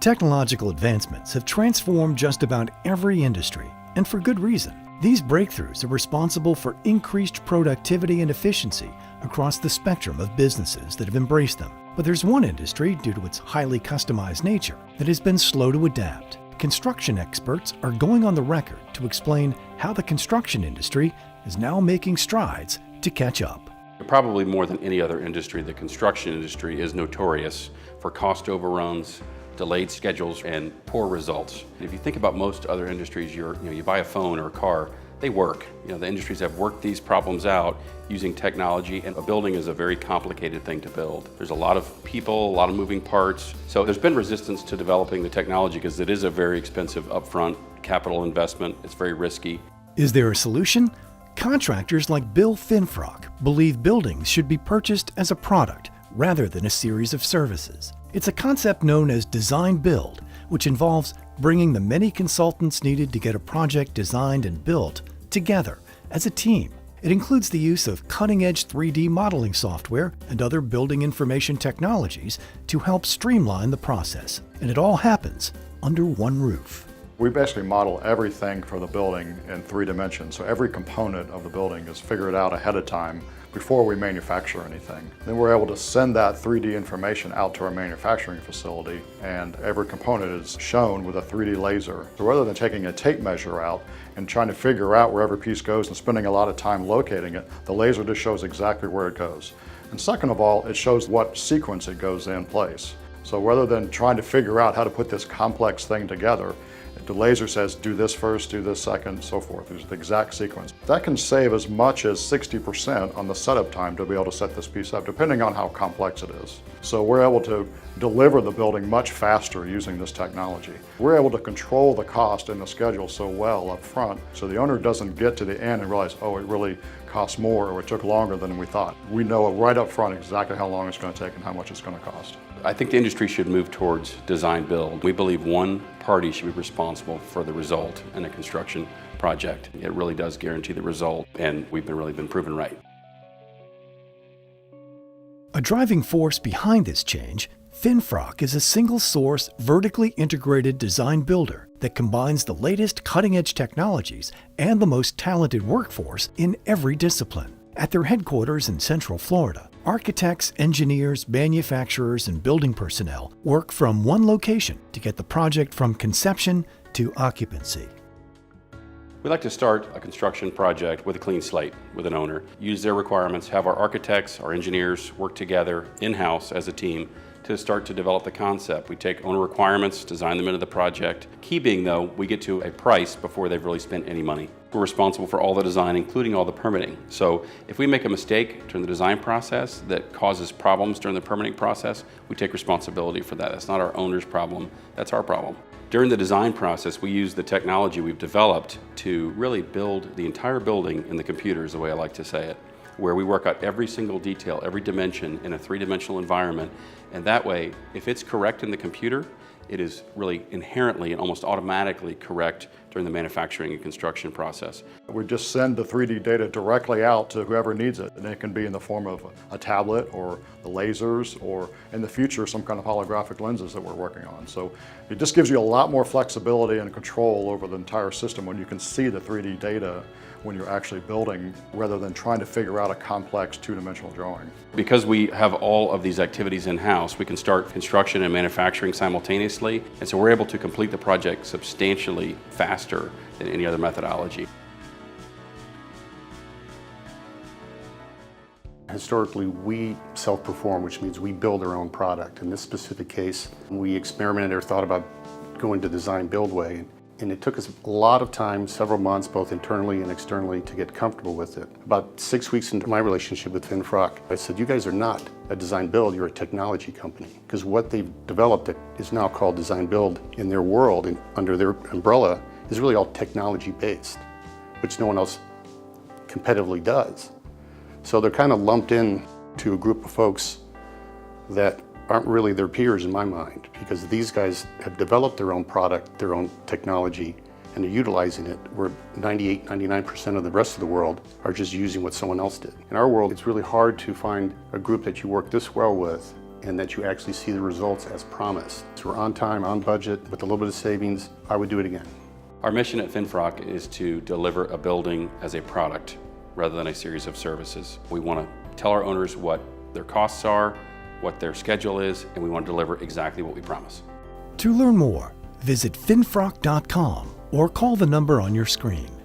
Technological advancements have transformed just about every industry, and for good reason. These breakthroughs are responsible for increased productivity and efficiency across the spectrum of businesses that have embraced them. But there's one industry, due to its highly customized nature, that has been slow to adapt. Construction experts are going on the record to explain how the construction industry is now making strides to catch up. Probably more than any other industry, the construction industry is notorious for cost overruns, delayed schedules, and poor results. If you think about most other industries, you buy a phone or a car, they work. The industries have worked these problems out using technology, and a building is a very complicated thing to build. There's a lot of people, a lot of moving parts. So there's been resistance to developing the technology because it is a very expensive upfront capital investment. It's very risky. Is there a solution? Contractors like Bill FINFROCK believe buildings should be purchased as a product rather than a series of services. It's a concept known as design build, which involves bringing the many consultants needed to get a project designed and built together as a team. It includes the use of cutting-edge 3D modeling software and other building information technologies to help streamline the process. And it all happens under one roof. We basically model everything for the building in 3 dimensions. So every component of the building is figured out ahead of time before we manufacture anything. Then we're able to send that 3D information out to our manufacturing facility, and every component is shown with a 3D laser. So rather than taking a tape measure out and trying to figure out where every piece goes and spending a lot of time locating it, the laser just shows exactly where it goes. And second of all, it shows what sequence it goes in place. So rather than trying to figure out how to put this complex thing together, the laser says, do this first, do this second, so forth. There's the exact sequence. That can save as much as 60% on the setup time to be able to set this piece up, depending on how complex it is. So we're able to deliver the building much faster using this technology. We're able to control the cost and the schedule so well up front, so the owner doesn't get to the end and realize, oh, it really costs more, or it took longer than we thought. We know right up front exactly how long it's going to take and how much it's going to cost. I think the industry should move towards design build. We believe one party should be responsible for the result in a construction project. It really does guarantee the result, and we've really been proven right. A driving force behind this change, FINFROCK is a single-source, vertically integrated design builder that combines the latest cutting-edge technologies and the most talented workforce in every discipline. At their headquarters in Central Florida, architects, engineers, manufacturers, and building personnel work from one location to get the project from conception to occupancy. We like to start a construction project with a clean slate with an owner, use their requirements, have our architects, our engineers work together in-house as a team to start to develop the concept. We take owner requirements, design them into the project. Key being, though, we get to a price before they've really spent any money. We're responsible for all the design, including all the permitting. So if we make a mistake during the design process that causes problems during the permitting process, we take responsibility for that. That's not our owner's problem, that's our problem. During the design process, we use the technology we've developed to really build the entire building in the computer, is the way I like to say it, where we work out every single detail, every dimension in a 3-dimensional environment. And that way, if it's correct in the computer, it is really inherently and almost automatically correct during the manufacturing and construction process. We just send the 3D data directly out to whoever needs it, and it can be in the form of a tablet or the lasers, or in the future some kind of holographic lenses that we're working on. So it just gives you a lot more flexibility and control over the entire system when you can see the 3D data when you're actually building, rather than trying to figure out a complex 2-dimensional drawing. Because we have all of these activities in-house, we can start construction and manufacturing simultaneously, and so we're able to complete the project substantially faster than any other methodology. Historically, we self-perform, which means we build our own product. In this specific case, we experimented or thought about going to design build way. And it took us a lot of time, several months, both internally and externally, to get comfortable with it. About 6 weeks into my relationship with FINFROCK, I said, you guys are not a design build, you're a technology company. Because what they've developed that is now called design build in their world, and under their umbrella, is really all technology based, which no one else competitively does. So they're kind of lumped in to a group of folks that aren't really their peers in my mind, because these guys have developed their own product, their own technology, and they're utilizing it, where 98, 99% of the rest of the world are just using what someone else did. In our world, it's really hard to find a group that you work this well with and that you actually see the results as promised. So we're on time, on budget, with a little bit of savings. I would do it again. Our mission at FINFROCK is to deliver a building as a product rather than a series of services. We want to tell our owners what their costs are, what their schedule is, and we want to deliver exactly what we promise. To learn more, visit finfrock.com or call the number on your screen.